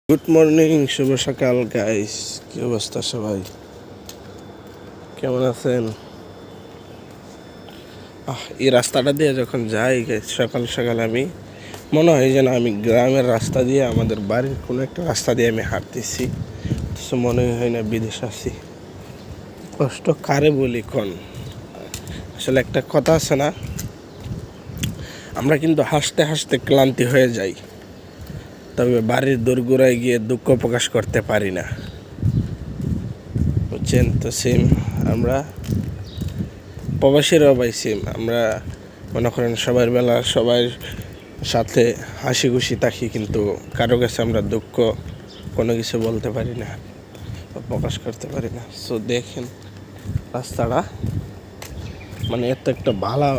Good morning, শুভ সকাল guys. কি অবস্থা সবাই, কেমন আছেন? এই রাস্তাটা দিয়ে যখন যাই সকাল সকাল আমি মনে হয় যেন আমি গ্রামের রাস্তা দিয়ে আমাদের বাড়ির কোনো একটা রাস্তা দিয়ে আমি হাঁটতেছি। মনে হয় না বিদেশ আছি। কষ্ট কারে বলি কোন? আসলে একটা কথা আছে না, আমরা কিন্তু হাসতে হাসতে ক্লান্তি হয়ে যাই, তবে বাড়ির দোরগোড়ায় গিয়ে দুঃখ প্রকাশ করতে পারি না, বুঝছেন তো? সেম আমরা প্রবাসীরাও ভাই, সেম আমরা মনে করেন সবার বেলা সবার সাথে হাসি খুশি থাকি, কিন্তু কারো কাছে আমরা দুঃখ কোনো কিছু বলতে পারি না, প্রকাশ করতে পারি না। সো দেখেন রাস্তাটা, মানে এত একটা ভালো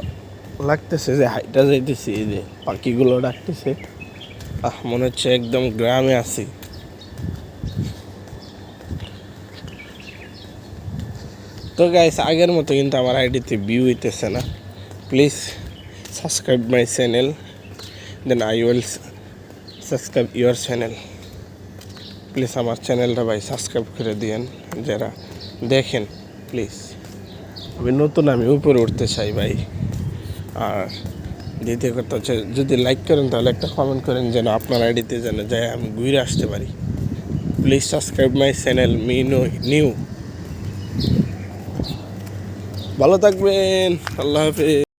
লাগতেছে যে হাইটা যাইতেছি, এই যে পাখিগুলো ডাকতেছে, মনে হচ্ছে একদম গ্রামে আছি। তো গাইস, আগের মতো কিন্তু আমার আইডিতে ভিউ হইতেছে না। Please subscribe my channel, then I will subscribe your channel. Please আমার চ্যানেলটা ভাই সাবস্ক্রাইব করে দিয়েন যারা দেখেন, প্লিজ। আমি নতুন, আমি উপরে উঠতে চাই ভাই। আর দ্বিতীয় কথা হচ্ছে, যদি লাইক করেন তাহলে একটা কমেন্ট করেন যেন আপনার আইডিতে যেন যাই আমি ঘুরে আসতে পারি। Please subscribe my channel me new. ভালো থাকবেন, আল্লাহ হাফেজ।